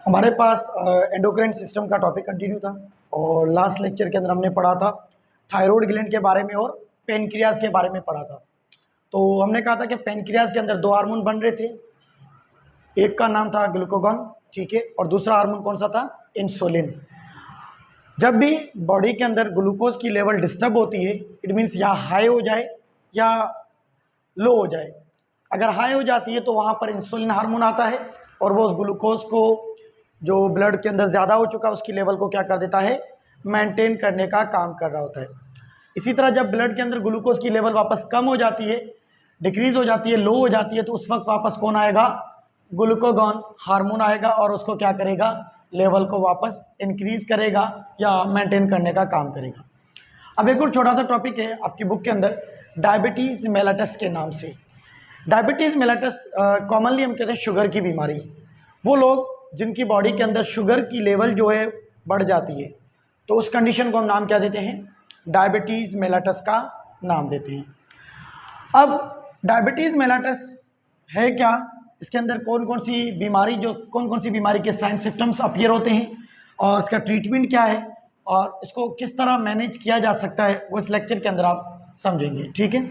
हमारे पास endocrine system का topic continue था और लास्ट लेक्चर के अंदर हमने पढ़ा था थायराइड ग्लैंड के बारे में और पेनक्रियाज के बारे में पढ़ा था। तो हमने कहा था कि पेनक्रियाज के अंदर दो हार्मोन बन रहे थे, एक का नाम था ग्लूकागॉन, ठीक है, और दूसरा हार्मोन कौन सा था? इंसुलिन। जब भी बॉडी के अंदर ग्लूकोज की लेवल डिस्टर्ब होती है, इट मीन्स या हाई हो जाए या लो हो जाए। अगर हाई हो जाती है तो वहाँ पर इंसुलिन हार्मोन आता है और वो उस ग्लूकोज को जो ब्लड के अंदर ज़्यादा हो चुका है उसकी लेवल को क्या कर देता है? मेंटेन करने का काम कर रहा होता है। इसी तरह जब ब्लड के अंदर ग्लूकोज की लेवल वापस कम हो जाती है, डिक्रीज हो जाती है, लो हो जाती है, तो उस वक्त वापस कौन आएगा? ग्लूकागॉन हार्मोन आएगा और उसको क्या करेगा? लेवल को वापस इंक्रीज करेगा या मेंटेन करने का काम करेगा। अब एक और छोटा सा टॉपिक है आपकी बुक के अंदर, डायबिटीज़ मेलिटस के नाम से। डायबिटीज़ मेलिटस कॉमनली हम कहते हैं शुगर की बीमारी। वो लोग जिनकी बॉडी के अंदर शुगर की लेवल जो है बढ़ जाती है, तो उस कंडीशन को हम नाम क्या देते हैं? डायबिटीज़ मेलिटस का नाम देते हैं। अब डायबिटीज़ मेलिटस है क्या? इसके अंदर कौन कौन सी बीमारी के साइन सिम्टम्स अपीयर होते हैं और इसका ट्रीटमेंट क्या है और इसको किस तरह मैनेज किया जा सकता है, वो इस लेक्चर के अंदर आप समझेंगे, ठीक है।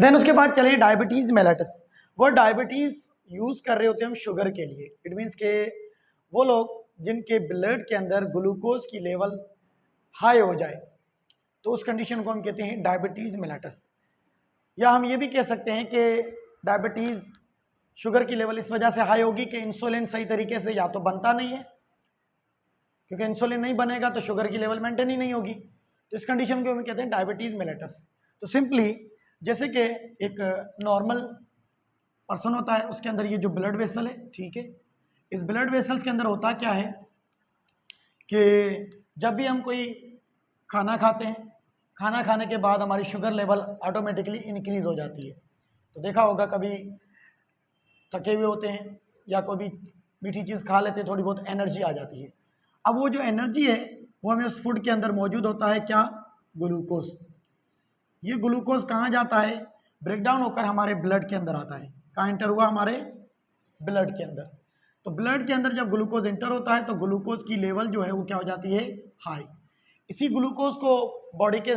देन उसके बाद चलिए डायबिटीज़ मेलिटस। वो डायबिटीज़ यूज़ कर रहे होते हैं हम शुगर के लिए। इट मीन्स के वो लोग जिनके ब्लड के अंदर ग्लूकोज की लेवल हाई हो जाए, तो उस कंडीशन को हम कहते हैं डायबिटीज़ मेलिटस। या हम ये भी कह सकते हैं कि डायबिटीज़ शुगर की लेवल इस वजह से हाई होगी कि इंसुलिन सही तरीके से या तो बनता नहीं है, क्योंकि इंसुलिन नहीं बनेगा तो शुगर की लेवल मेंटेन ही नहीं होगी, तो इस कंडीशन को हम कहते हैं डायबिटीज़ मेलिटस। तो सिंपली जैसे कि एक नॉर्मल पर्सन होता है, उसके अंदर ये जो ब्लड वेसल है, ठीक है, इस ब्लड वेसल्स के अंदर होता क्या है कि जब भी हम कोई खाना खाते हैं, खाना खाने के बाद हमारी शुगर लेवल ऑटोमेटिकली इंक्रीज हो जाती है। तो देखा होगा कभी थके हुए होते हैं या कोई भी मीठी चीज़ खा लेते हैं, थोड़ी बहुत एनर्जी आ जाती है। अब वो जो एनर्जी है वो हमें उस फूड के अंदर मौजूद होता है, क्या? ग्लूकोज। ये ग्लूकोज कहाँ जाता है? ब्रेकडाउन होकर हमारे ब्लड के अंदर आता है। कहाँ एंटर हुआ? हमारे ब्लड के अंदर। तो ब्लड के अंदर जब ग्लूकोज एंटर होता है तो ग्लूकोज की लेवल जो है वो क्या हो जाती है? हाई। इसी ग्लूकोज को बॉडी के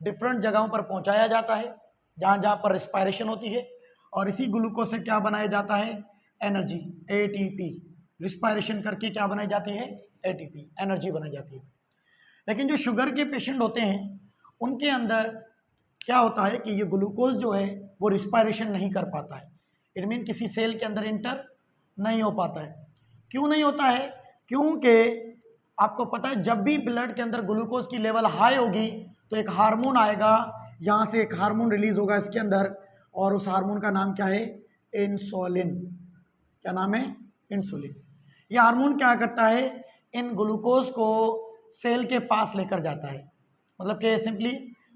डिफरेंट जगहों पर पहुंचाया जाता है जहाँ जहाँ पर रिस्पायरेशन होती है, और इसी ग्लूकोज से क्या बनाया जाता है? Energy, ATP. रिस्पायरेशन करके क्या बनाई जाती है? एटीपी, एनर्जी बनाई जाती है। लेकिन जो शुगर के पेशेंट होते हैं उनके अंदर क्या होता है कि ये ग्लूकोज जो है वो रिस्पायरेशन नहीं कर पाता है। इट मीन किसी सेल के अंदर इंटर नहीं हो पाता है। क्यों नहीं होता है? क्योंकि आपको पता है जब भी ब्लड के अंदर ग्लूकोज की लेवल हाई होगी तो एक हार्मोन आएगा, यहाँ से एक हार्मोन रिलीज होगा इसके अंदर, और उस हार्मोन का नाम क्या है? इंसुलिन। क्या नाम है? इंसुलिन। ये हार्मोन क्या करता है? इन ग्लूकोज को सेल के पास लेकर जाता है। मतलब कि सिंपली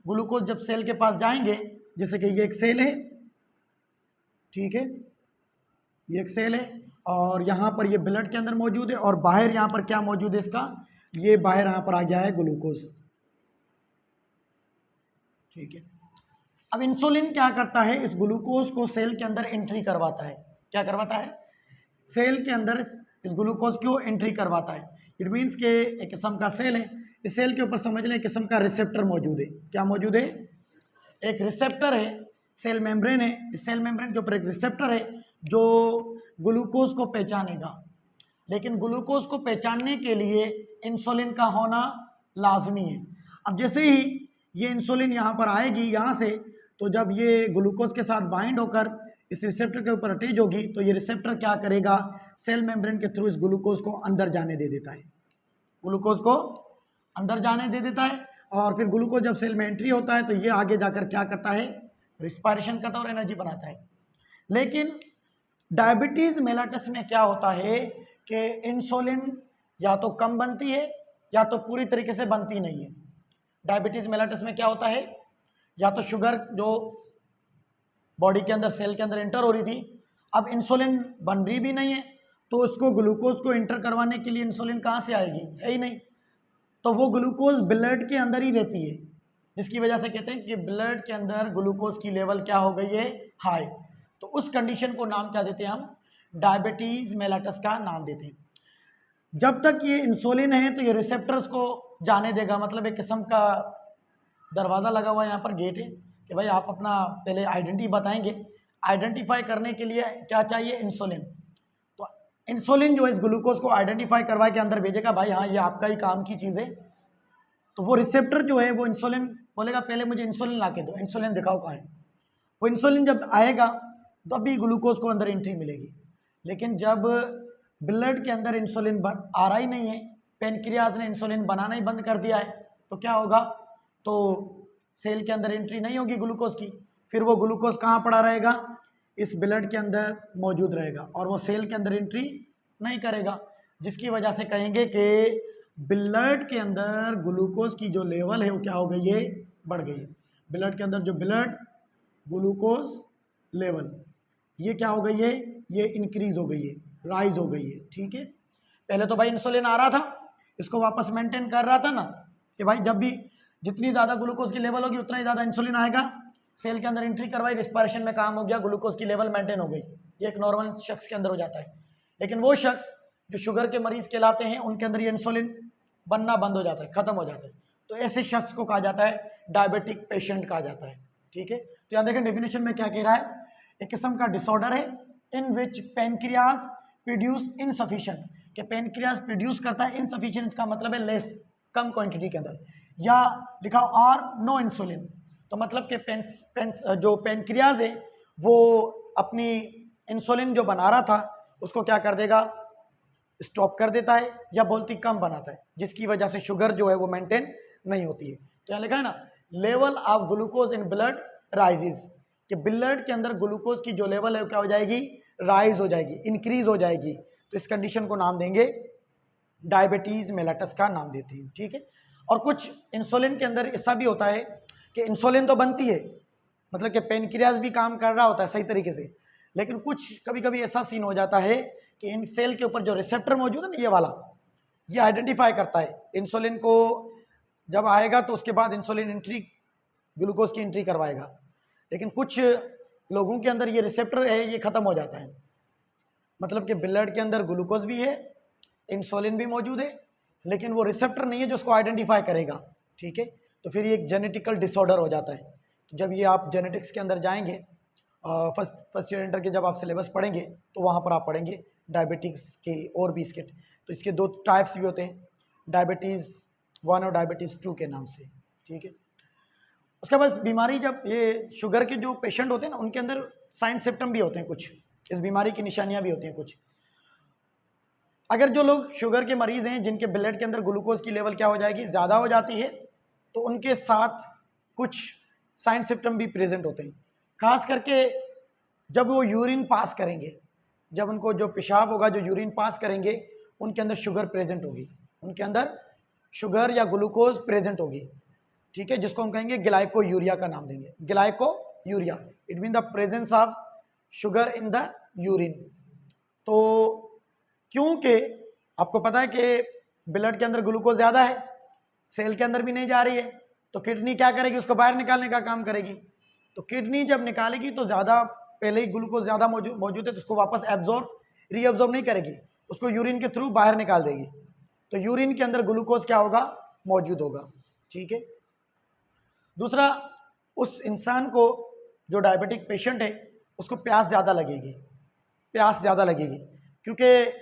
ग्लूकोज जब सेल के पास जाएंगे, जैसे कि ये एक सेल है, ठीक है, ये एक सेल है और यहाँ पर ये ब्लड के अंदर मौजूद है, और बाहर यहाँ पर क्या मौजूद है इसका? ये बाहर यहाँ पर आ गया है ग्लूकोज, ठीक है। अब इंसुलिन क्या करता है? इस ग्लूकोज को सेल के अंदर एंट्री करवाता है। क्या करवाता है? सेल के अंदर इस ग्लूकोज को एंट्री करवाता है। इट मीन्स के एक किस्म का सेल है, इस सेल के ऊपर समझ लें एक किस्म का रिसेप्टर मौजूद है। क्या मौजूद है? एक रिसेप्टर है, सेल मेम्ब्रेन है, इस सेल मेम्ब्रेन के ऊपर एक रिसेप्टर है जो ग्लूकोज को पहचानेगा। लेकिन ग्लूकोज को पहचानने के लिए इंसुलिन का होना लाजमी है। अब जैसे ही ये इंसुलिन यहाँ पर आएगी यहाँ से, तो जब ये ग्लूकोज के साथ बाइंड होकर इस रिसेप्टर के ऊपर अटैच होगी तो ये रिसेप्टर क्या करेगा? सेल मेम्ब्रेन के थ्रू इस ग्लूकोज को अंदर जाने दे देता है। ग्लूकोज को अंदर जाने दे देता है, और फिर ग्लूकोज जब सेल में एंट्री होता है तो ये आगे जाकर क्या करता है? रिस्पायरेशन करता है और एनर्जी बनाता है। लेकिन डायबिटीज मेलिटस में क्या होता है कि इंसुलिन या तो कम बनती है या तो पूरी तरीके से बनती नहीं है। डायबिटीज मेलिटस में क्या होता है? या तो शुगर जो बॉडी के अंदर सेल के अंदर इंटर हो रही थी, अब इंसुलिन बन रही भी नहीं है, तो उसको ग्लूकोज को इंटर करवाने के लिए इंसुलिन कहाँ से आएगी? है ही नहीं। तो वो ग्लूकोज ब्लड के अंदर ही रहती है, जिसकी वजह से कहते हैं कि ब्लड के अंदर ग्लूकोज की लेवल क्या हो गई है? हाई। तो उस कंडीशन को नाम क्या देते हैं हम? डायबिटीज मेलिटस का नाम देते हैं। जब तक ये इंसुलिन है तो ये रिसेप्टर्स को जाने देगा, मतलब एक किस्म का दरवाज़ा लगा हुआ है यहाँ पर, गेट है कि भाई आप अपना पहले आइडेंटिटी बताएंगे। आइडेंटिफाई करने के लिए क्या चाहिए? इंसुलिन। तो इंसुलिन जो है इस ग्लूकोज को आइडेंटिफाई करवा के अंदर भेजेगा, भाई हाँ ये आपका ही काम की चीज़ है। तो वो रिसेप्टर जो है वो इंसुलिन बोलेगा पहले मुझे इंसुलिन ला के दो, इंसुलिन दिखाओ कहाँ है। वो इंसुलिन जब आएगा तो अभी ग्लूकोज को अंदर एंट्री मिलेगी। लेकिन जब ब्लड के अंदर इंसुलिन आ रहा ही नहीं है, पेनक्रियाज ने इंसुलिन बनाना ही बंद कर दिया है, तो क्या होगा? तो सेल के अंदर एंट्री नहीं होगी ग्लूकोज की। फिर वो ग्लूकोज कहाँ पड़ा रहेगा? इस ब्लड के अंदर मौजूद रहेगा और वो सेल के अंदर एंट्री नहीं करेगा, जिसकी वजह से कहेंगे कि ब्लड के अंदर ग्लूकोज की जो लेवल है वो क्या हो गई है? बढ़ गई है। ब्लड के अंदर जो ब्लड ग्लूकोज लेवल ये क्या हो गई है? ये इंक्रीज हो गई है, राइज हो गई है। ठीक है, पहले तो भाई इंसुलिन आ रहा था, इसको वापस मेंटेन कर रहा था ना कि भाई जब भी जितनी ज़्यादा ग्लूकोज की लेवल होगी उतना ही ज़्यादा इंसुलिन आएगा। सेल के अंदर एंट्री करवाई, रिस्पायरेशन में काम हो गया, ग्लूकोज की लेवल मेंटेन हो गई। ये एक नॉर्मल शख्स के अंदर हो जाता है। लेकिन वो शख्स जो शुगर के मरीज कहलाते हैं उनके अंदर ये इंसुलिन बनना बंद हो जाता है, खत्म हो जाता है। तो ऐसे शख्स को कहा जाता है डायबिटिक पेशेंट कहा जाता है। ठीक है, तो यहाँ देखें डेफिनेशन में क्या कह रहा है? एक किस्म का डिसऑर्डर है इन विच पेनक्रियाज प्रोड्यूस इनसफिशिएंट, कि पेनक्रियाज प्रोड्यूस करता है इनसफिशिएंट का मतलब है लेस, कम क्वांटिटी के अंदर, या लिखा और नो इंसुलिन। तो मतलब कि जो पेनक्रियाज है वो अपनी इंसुलिन जो बना रहा था उसको क्या कर देगा? स्टॉप कर देता है या बोलती कम बनाता है, जिसकी वजह से शुगर जो है वो मेंटेन नहीं होती है। तो यहाँ लिखा है ना level of glucose in blood rises, कि ब्लड के अंदर ग्लूकोज की जो लेवल है वो क्या हो जाएगी? राइज हो जाएगी, इंक्रीज हो जाएगी। तो इस कंडीशन को नाम देंगे डायबिटीज मेलिटस का नाम देते हैं। ठीक है, और कुछ इंसुलिन के अंदर ऐसा भी होता है कि इंसुलिन तो बनती है, मतलब कि पेनक्रियाज भी काम कर रहा होता है सही तरीके से, लेकिन कुछ कभी कभी ऐसा सीन हो जाता है कि इन सेल के ऊपर जो रिसेप्टर मौजूद है ना, ये वाला, ये आइडेंटिफाई करता है इंसुलिन को। जब आएगा तो उसके बाद इंसुलिन एंट्री, ग्लूकोज की एंट्री करवाएगा। लेकिन कुछ लोगों के अंदर ये रिसेप्टर है, ये खत्म हो जाता है, मतलब कि ब्लड के अंदर ग्लूकोज भी है, इंसुलिन भी मौजूद है, लेकिन वो रिसेप्टर नहीं है जो उसको आइडेंटिफाई करेगा। ठीक है, तो फिर ये एक जेनेटिकल डिसऑर्डर हो जाता है। तो जब ये आप जेनेटिक्स के अंदर जाएंगे, फर्स्ट ईयर इंटर के जब आप सिलेबस पढ़ेंगे तो वहाँ पर आप पढ़ेंगे डायबिटीज़ के और भी इसके। तो इसके दो टाइप्स भी होते हैं, डायबिटीज़ 1 और डायबिटीज़ 2 के नाम से। ठीक है, उसके बाद बीमारी, जब ये शुगर के जो पेशेंट होते हैं ना उनके अंदर साइन सिम्टम भी होते हैं, कुछ इस बीमारी की निशानियाँ भी होती हैं कुछ। अगर जो लोग शुगर के मरीज़ हैं जिनके ब्लड के अंदर ग्लूकोज की लेवल क्या हो जाएगी? ज़्यादा हो जाती है, तो उनके साथ कुछ साइन सिम्टम भी प्रेजेंट होते हैं। खास करके जब वो यूरिन पास करेंगे, जब उनको जो पेशाब होगा, जो यूरिन पास करेंगे, उनके अंदर शुगर प्रेजेंट होगी, उनके अंदर शुगर या ग्लूकोज प्रेजेंट होगी। ठीक है, जिसको हम कहेंगे ग्लाइको यूरिया का नाम देंगे, glyco urea. It mean the presence of sugar in the urine. तो क्योंकि आपको पता है कि ब्लड के अंदर ग्लूकोज ज़्यादा है, सेल के अंदर भी नहीं जा रही है, तो किडनी क्या करेगी? उसको बाहर निकालने का काम करेगी। तो किडनी जब निकालेगी तो ज़्यादा, पहले ही ग्लूकोज ज़्यादा मौजूद है तो उसको वापस एब्जॉर्ब रीअब्जॉर्ब नहीं करेगी, उसको यूरिन के थ्रू बाहर निकाल देगी। तो यूरिन के अंदर ग्लूकोज क्या होगा? मौजूद होगा। ठीक है, दूसरा, उस इंसान को जो डायबिटिक पेशेंट है उसको प्यास ज़्यादा लगेगी, प्यास ज़्यादा लगेगी, क्योंकि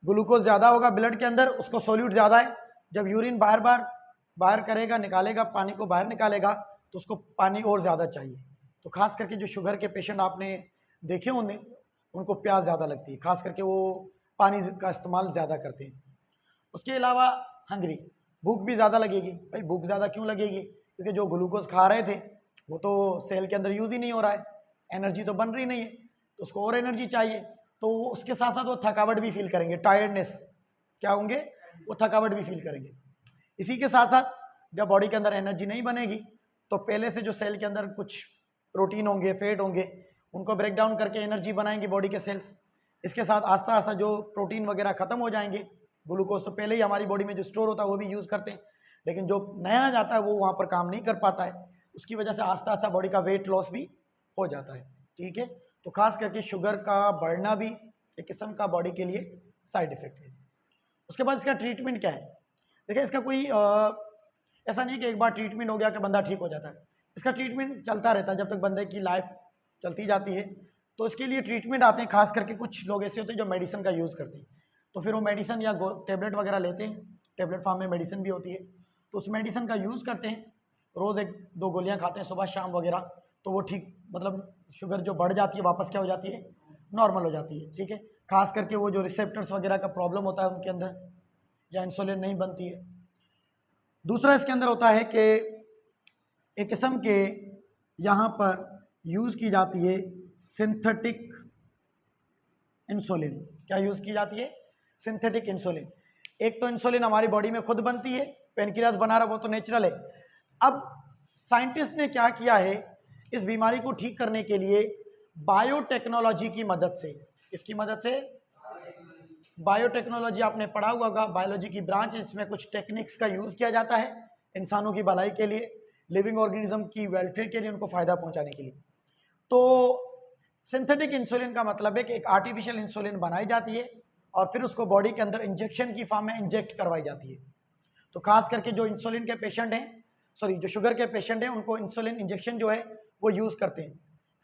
ग्लूकोज ज़्यादा होगा ब्लड के अंदर, उसको सोल्यूट ज़्यादा है। जब यूरिन बाहर करेगा, निकालेगा, पानी को बाहर निकालेगा, तो उसको पानी और ज़्यादा चाहिए। तो खास करके जो शुगर के पेशेंट आपने देखे होंगे उनको प्यास ज़्यादा लगती है, खास करके वो पानी का इस्तेमाल ज़्यादा करते हैं। उसके अलावा हंगरी, भूख भी ज़्यादा लगेगी। भाई भूख ज़्यादा क्यों लगेगी? क्योंकि जो ग्लूकोज खा रहे थे वो तो सेल के अंदर यूज़ ही नहीं हो रहा है, एनर्जी तो बन रही नहीं है, तो उसको और एनर्जी चाहिए। तो उसके साथ साथ वो थकावट भी फील करेंगे, टायर्डनेस, क्या होंगे? वो थकावट भी फील करेंगे। इसी के साथ साथ जब बॉडी के अंदर एनर्जी नहीं बनेगी तो पहले से जो सेल के अंदर कुछ प्रोटीन होंगे, फैट होंगे, उनको ब्रेक डाउन करके एनर्जी बनाएंगे बॉडी के सेल्स। इसके साथ आस्ता आस्ता जो प्रोटीन वगैरह खत्म हो जाएंगे, ग्लूकोज तो पहले ही हमारी बॉडी में जो स्टोर होता है वो भी यूज़ करते हैं, लेकिन जो नया जाता है वो वहाँ पर काम नहीं कर पाता है, उसकी वजह से आस्ता आस्ता बॉडी का वेट लॉस भी हो जाता है। ठीक है, तो खास करके शुगर का बढ़ना भी एक किस्म का बॉडी के लिए साइड इफेक्ट है। उसके बाद इसका ट्रीटमेंट क्या है? देखिए इसका कोई ऐसा नहीं है कि एक बार ट्रीटमेंट हो गया कि बंदा ठीक हो जाता है। इसका ट्रीटमेंट चलता रहता है जब तक बंदे की लाइफ चलती जाती है। तो इसके लिए ट्रीटमेंट आते हैं, खास करके कुछ लोग ऐसे होते हैं जो मेडिसिन का यूज़ करते हैं। तो फिर वो मेडिसिन या टेबलेट वगैरह लेते हैं, टेबलेट फॉर्म में मेडिसिन भी होती है, तो उस मेडिसिन का यूज़ करते हैं, रोज़ 1-2 गोलियाँ खाते हैं सुबह शाम वगैरह, तो वो ठीक मतलब शुगर जो बढ़ जाती है वापस क्या हो जाती है, नॉर्मल हो जाती है। ठीक है, खास करके वो जो रिसेप्टर्स वगैरह का प्रॉब्लम होता है उनके अंदर, या इंसुलिन नहीं बनती है। दूसरा इसके अंदर होता है कि एक किस्म के यहाँ पर यूज़ की जाती है सिंथेटिक इंसुलिन। क्या यूज़ की जाती है? Synthetic insulin. एक तो इंसुलिन हमारी बॉडी में खुद बनती है, पेनक्रियास बना रहा, वो तो नेचुरल है। अब साइंटिस्ट ने क्या किया है, इस बीमारी को ठीक करने के लिए बायोटेक्नोलॉजी की मदद से, किसकी मदद से? बायोटेक्नोलॉजी आपने पढ़ा हुआ होगा, बायोलॉजी की ब्रांच, इसमें कुछ टेक्निक्स का यूज़ किया जाता है इंसानों की भलाई के लिए, लिविंग ऑर्गेनिज्म की वेलफेयर के लिए, उनको फ़ायदा पहुंचाने के लिए। तो सिंथेटिक इंसुलिन का मतलब है कि एक आर्टिफिशियल इंसुलिन बनाई जाती है और फिर उसको बॉडी के अंदर इंजेक्शन की फॉर्म में इंजेक्ट करवाई जाती है। तो खास करके जो इंसुलिन के पेशेंट हैं, सॉरी जो शुगर के पेशेंट हैं, उनको इंसुलिन इंजेक्शन जो है वो यूज़ करते हैं।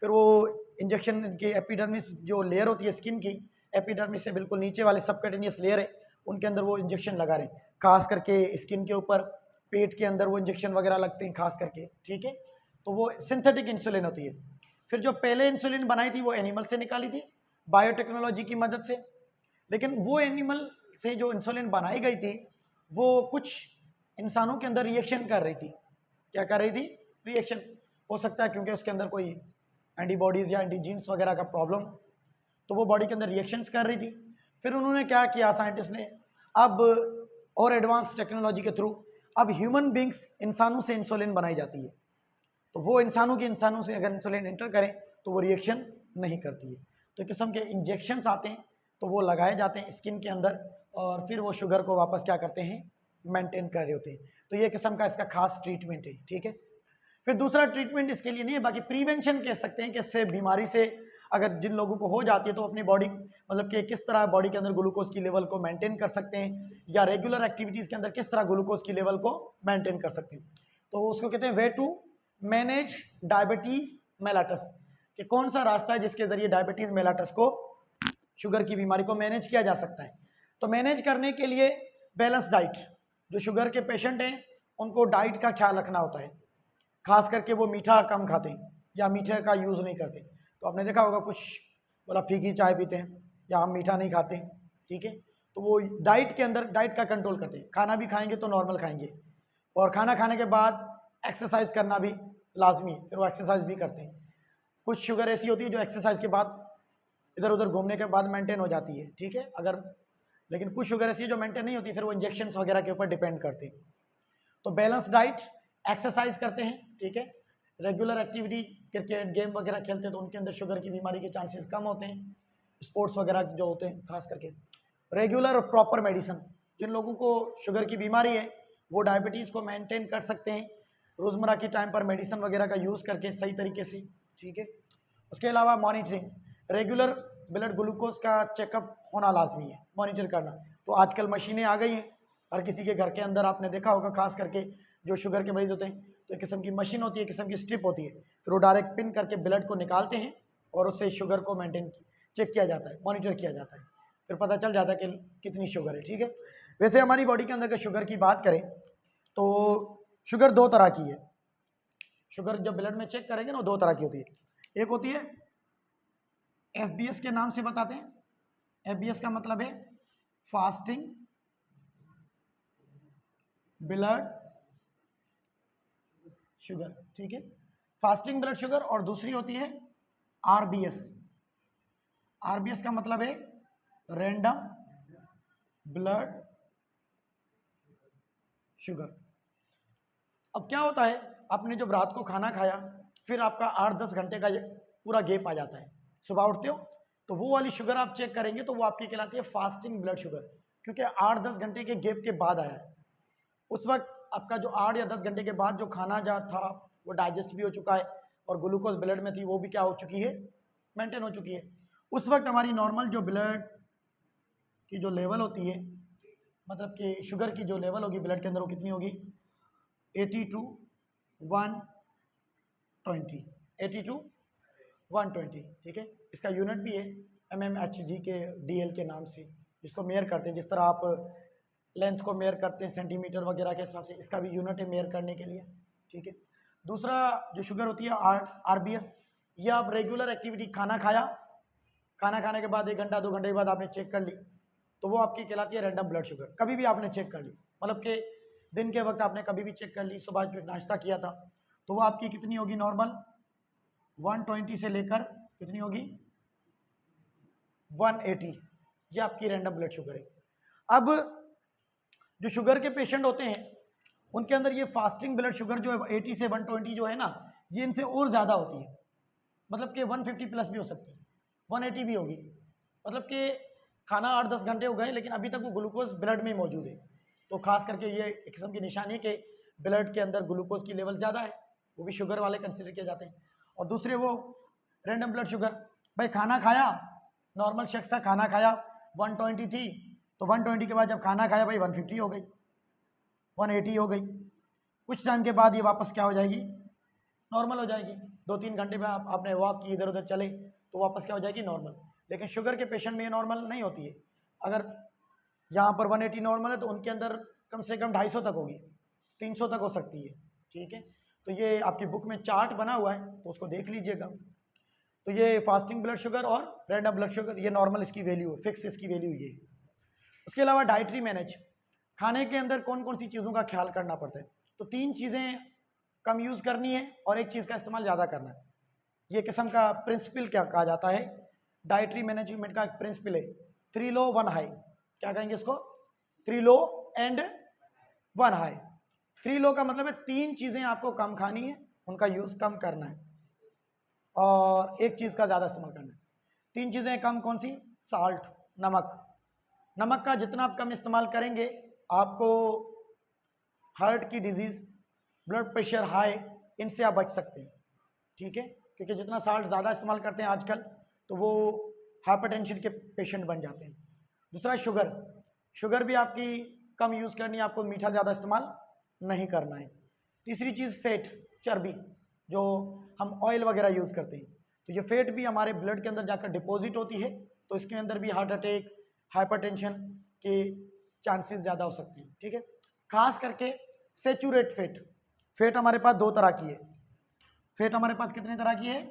फिर वो इंजेक्शन की एपिडर्मिस जो लेयर होती है स्किन की, एपिडर्मिस से बिल्कुल नीचे वाले सबकटेनियस लेयर है, उनके अंदर वो इंजेक्शन लगा रहे हैं, खास करके स्किन के ऊपर, पेट के अंदर वो इंजेक्शन वगैरह लगते हैं खास करके। ठीक है, तो वो सिंथेटिक इंसुलिन होती है। फिर जो पहले इंसुलिन बनाई थी वो एनिमल से निकाली थी बायोटेक्नोलॉजी की मदद से, लेकिन वो एनिमल से जो इंसुलिन बनाई गई थी वो कुछ इंसानों के अंदर रिएक्शन कर रही थी। क्या कर रही थी? रिएक्शन। हो सकता है क्योंकि उसके अंदर कोई एंटीबॉडीज़ या एंटीजीन्स वगैरह का प्रॉब्लम, तो वो बॉडी के अंदर रिएक्शंस कर रही थी। फिर उन्होंने क्या किया साइंटिस्ट ने, अब और एडवांस टेक्नोलॉजी के थ्रू अब ह्यूमन बींग्स, इंसानों से इंसुलिन बनाई जाती है। तो वो इंसानों से अगर इंसुलिन एंटर करें तो वो रिएक्शन नहीं करती है। तो एक किस्म के इंजेक्शंस आते हैं, तो वो लगाए जाते हैं स्किन के अंदर, और फिर वो शुगर को वापस क्या करते हैं, मेंटेन कर रहे होते हैं। तो ये किस्म का इसका खास ट्रीटमेंट है। ठीक है, फिर दूसरा ट्रीटमेंट इसके लिए नहीं है, बाकी प्रिवेंशन कह सकते हैं कि इससे बीमारी से अगर जिन लोगों को हो जाती है तो अपनी बॉडी मतलब कि किस तरह बॉडी के अंदर ग्लूकोज की लेवल को मेंटेन कर सकते हैं, या रेगुलर एक्टिविटीज़ के अंदर किस तरह ग्लूकोज की लेवल को मेंटेन कर सकते हैं। तो उसको कहते हैं वे टू मैनेज डायबिटीज़ मेलाटस, कि कौन सा रास्ता है जिसके ज़रिए डायबिटीज़ मेलाटस को, शुगर की बीमारी को मैनेज किया जा सकता है। तो मैनेज करने के लिए बैलेंस डाइट, जो शुगर के पेशेंट हैं उनको डाइट का ख्याल रखना होता है, खास करके वो मीठा कम खाते हैं या मीठे का यूज़ नहीं करते। तो आपने देखा होगा कुछ बोला फीकी चाय पीते हैं या हम मीठा नहीं खाते। ठीक है, तो वो डाइट के अंदर डाइट का कंट्रोल करते हैं, खाना भी खाएंगे तो नॉर्मल खाएंगे, और खाना खाने के बाद एक्सरसाइज करना भी लाजमी है, फिर वो एक्सरसाइज भी करते हैं। कुछ शुगर ऐसी होती है जो एक्सरसाइज के बाद इधर उधर घूमने के बाद मेंटेन हो जाती है। ठीक है, अगर लेकिन कुछ शुगर ऐसी है जो मेंटेन नहीं होती, फिर वो इंजेक्शन वगैरह के ऊपर डिपेंड करते हैं। तो बैलेंस डाइट, एक्सरसाइज करते हैं। ठीक है, रेगुलर एक्टिविटी, क्रिकेट गेम वगैरह खेलते हैं तो उनके अंदर शुगर की बीमारी के चांसेस कम होते हैं, स्पोर्ट्स वगैरह जो होते हैं खास करके। रेगुलर और प्रॉपर मेडिसिन, जिन लोगों को शुगर की बीमारी है वो डायबिटीज़ को मेंटेन कर सकते हैं रोज़मर्रा की टाइम पर मेडिसिन वगैरह का यूज़ करके सही तरीके से। ठीक है, उसके अलावा मॉनिटरिंग, रेगुलर ब्लड ग्लूकोज का चेकअप होना लाजमी है, मॉनिटर करना। तो आजकल मशीनें आ गई हैं हर किसी के घर के अंदर, आपने देखा होगा खास करके जो शुगर के मरीज होते हैं, तो एक किस्म की मशीन होती है, एक किस्म की स्ट्रिप होती है, फिर वो डायरेक्ट पिन करके ब्लड को निकालते हैं और उससे शुगर को मेंटेन चेक किया जाता है, मॉनिटर किया जाता है, फिर पता चल जाता है कि कितनी शुगर है। ठीक है, वैसे हमारी बॉडी के अंदर के शुगर की बात करें तो शुगर दो तरह की है। शुगर जब ब्लड में चेक करेंगे ना, वो दो तरह की होती है। एक होती है एफबीएस के नाम से बताते हैं, एफबीएस का मतलब है फास्टिंग ब्लड शुगर। ठीक है, फास्टिंग ब्लड शुगर। और दूसरी होती है आरबीएस। आरबीएस का मतलब है रैंडम ब्लड शुगर। अब क्या होता है, आपने जब रात को खाना खाया फिर आपका 8-10 घंटे का पूरा गैप आ जाता है, सुबह उठते हो तो वो वाली शुगर आप चेक करेंगे तो वो आपकी कहलाती है फास्टिंग ब्लड शुगर, क्योंकि 8-10 घंटे के गैप के बाद आया है। उस वक्त आपका जो 8 या 10 घंटे के बाद जो खाना जा था वो डाइजेस्ट भी हो चुका है और ग्लूकोज ब्लड में थी वो भी क्या हो चुकी है, मेंटेन हो चुकी है। उस वक्त हमारी नॉर्मल जो ब्लड की जो लेवल होती है मतलब कि शुगर की जो लेवल होगी ब्लड के अंदर वो कितनी होगी 80 टू 120, 80 टू 120, ठीक है। इसका यूनिट भी है mmHg के DL के नाम से, जिसको मेयर करते हैं, जिस तरह आप लेंथ को मेयर करते हैं सेंटीमीटर वगैरह के हिसाब से, इसका भी यूनिट है मेयर करने के लिए, ठीक है। दूसरा जो शुगर होती है RBS, ये आप रेगुलर एक्टिविटी, खाना खाया, खाना खाने के बाद 1 घंटा 2 घंटे के बाद आपने चेक कर ली, तो वो आपकी कहलाती है रैंडम ब्लड शुगर। कभी भी आपने चेक कर ली, मतलब कि दिन के वक्त आपने कभी भी चेक कर ली, सुबह जो नाश्ता किया था, तो वो आपकी कितनी होगी नॉर्मल 120 से लेकर कितनी होगी 180, ये आपकी रैंडम ब्लड शुगर है। अब जो शुगर के पेशेंट होते हैं उनके अंदर ये फास्टिंग ब्लड शुगर जो है 80 से 120 जो है ना, ये इनसे और ज़्यादा होती है, मतलब कि 150 प्लस भी हो सकती है, 180 भी होगी, मतलब कि खाना 8-10 घंटे हो गए लेकिन अभी तक वो ग्लूकोज ब्लड में मौजूद है। तो खास करके ये एक किस्म की निशानी है कि ब्लड के अंदर ग्लूकोज की लेवल ज़्यादा है, वो भी शुगर वाले कंसिडर किए जाते हैं। और दूसरे वो रैंडम ब्लड शुगर, भाई खाना खाया, नॉर्मल शख्स का खाना खाया 120 थी, तो 120 के बाद जब खाना खाया भाई 150 हो गई, 180 हो गई, कुछ टाइम के बाद ये वापस क्या हो जाएगी नॉर्मल हो जाएगी। 2-3 घंटे में आपने वॉक की, इधर उधर चले, तो वापस क्या हो जाएगी नॉर्मल। लेकिन शुगर के पेशेंट में ये नॉर्मल नहीं होती है। अगर यहाँ पर 180 नॉर्मल है तो उनके अंदर कम से कम 250 तक होगी, 300 तक हो सकती है, ठीक है। तो ये आपकी बुक में चार्ट बना हुआ है, तो उसको देख लीजिएगा। तो ये फास्टिंग ब्लड शुगर और रैंडम ब्लड शुगर, ये नॉर्मल इसकी वैल्यू है, फिक्स इसकी वैल्यू ये। उसके अलावा डाइटरी मैनेज, खाने के अंदर कौन कौन सी चीज़ों का ख्याल करना पड़ता है, तो 3 चीज़ें कम यूज़ करनी है और एक चीज़ का इस्तेमाल ज़्यादा करना है। ये किस्म का प्रिंसिपल क्या कहा जाता है, डाइटरी मैनेजमेंट का एक प्रिंसिपल है 3 लो 1 हाई। क्या कहेंगे इसको, 3 लो एंड 1 हाई। 3 लो का मतलब है 3 चीज़ें आपको कम खानी है, उनका यूज़ कम करना है, और एक चीज़ का ज़्यादा इस्तेमाल करना है। 3 चीज़ें कम कौन सी, साल्ट, नमक। नमक का जितना आप कम इस्तेमाल करेंगे आपको हार्ट की डिजीज़, ब्लड प्रेशर हाई, इनसे आप बच सकते हैं, ठीक है। क्योंकि जितना साल्ट ज़्यादा इस्तेमाल करते हैं आजकल तो वो हाइपरटेंशन के पेशेंट बन जाते हैं। दूसरा शुगर, शुगर भी आपकी कम यूज़ करनी है, आपको मीठा ज़्यादा इस्तेमाल नहीं करना है। तीसरी चीज़ फैट, चर्बी, जो हम ऑयल वगैरह यूज़ करते हैं, तो ये फैट भी हमारे ब्लड के अंदर जाकर डिपॉजिट होती है, तो इसके अंदर भी हार्ट अटैक, हाइपरटेंशन के चांसेस ज़्यादा हो सकते हैं, ठीक है। खास करके सेचूरेट फैट, फैट हमारे पास 2 तरह की है। फैट हमारे पास कितने तरह की है,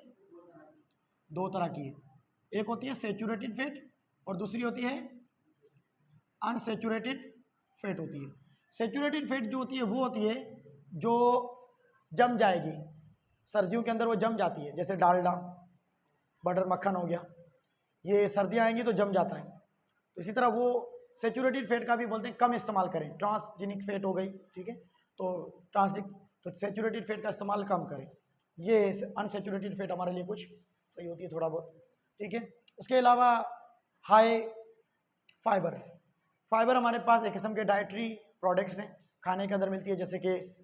2 तरह की है। एक होती है सेचूरेटेड फैट और दूसरी होती है अनसेचूरेटेड फैट होती है। सेचूरेटेड फैट जो होती है वो होती है जो जम जाएगी, सर्दियों के अंदर वो जम जाती है, जैसे डालडा, बटर, मक्खन हो गया, ये सर्दियाँ आएंगी तो जम जाता है। तो इसी तरह वो सेचूरेटेड फैट का भी बोलते हैं कम इस्तेमाल करें, ट्रांसजेनिक फैट हो गई, ठीक है। तो सेचूरेटेड फैट का इस्तेमाल कम करें। ये अनसेचूरेटेड फैट हमारे लिए कुछ सही होती है थोड़ा बहुत, ठीक है। उसके अलावा हाई फाइबर, फाइबर हमारे पास एक किस्म के डाइटरी प्रोडक्ट्स हैं, खाने के अंदर मिलती है, जैसे कि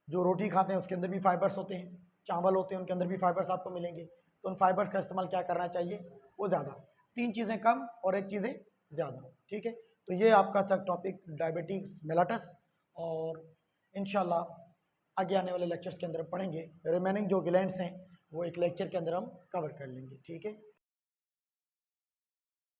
जो रोटी खाते हैं उसके अंदर भी फाइबर्स होते हैं, चावल होते हैं उनके अंदर भी फाइबर्स आपको मिलेंगे। तो उन फाइबर्स का इस्तेमाल क्या करना चाहिए, वो ज़्यादा, 3 चीज़ें कम और एक चीज़ें ज़्यादा, ठीक है। तो ये आपका था टॉपिक डायबिटीज़ मेलाटस, और इंशाल्लाह आगे आने वाले लेक्चर्स के अंदर हम पढ़ेंगे, रिमेनिंग जो ग्लैंड्स हैं वो एक लेक्चर के अंदर हम कवर कर लेंगे, ठीक है।